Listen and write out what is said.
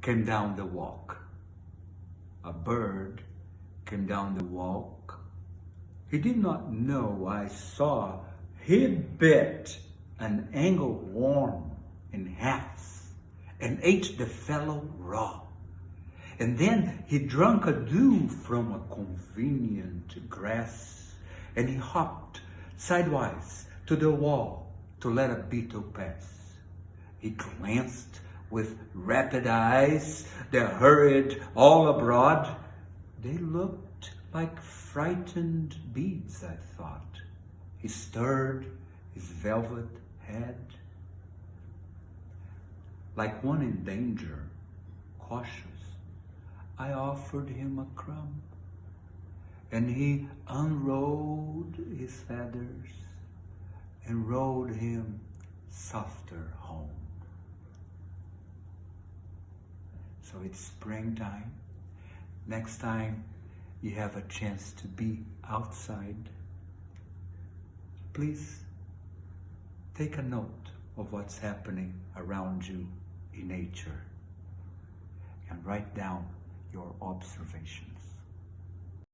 came down the walk. A bird came down the walk. He did not know I saw he bit an angleworm in half and ate the fellow raw. And then he drank a dew from a convenient grass, and he hopped sidewise to the wall to let a beetle pass. He glanced with rapid eyes that hurried all abroad. They looked like frightened beads, I thought. He stirred his velvet head like one in danger, cautious. I offered him a crumb, and he unrolled his feathers and rolled him softer home. So it's springtime. Next time you have a chance to be outside, please take a note of what's happening around you in nature and write down your observations.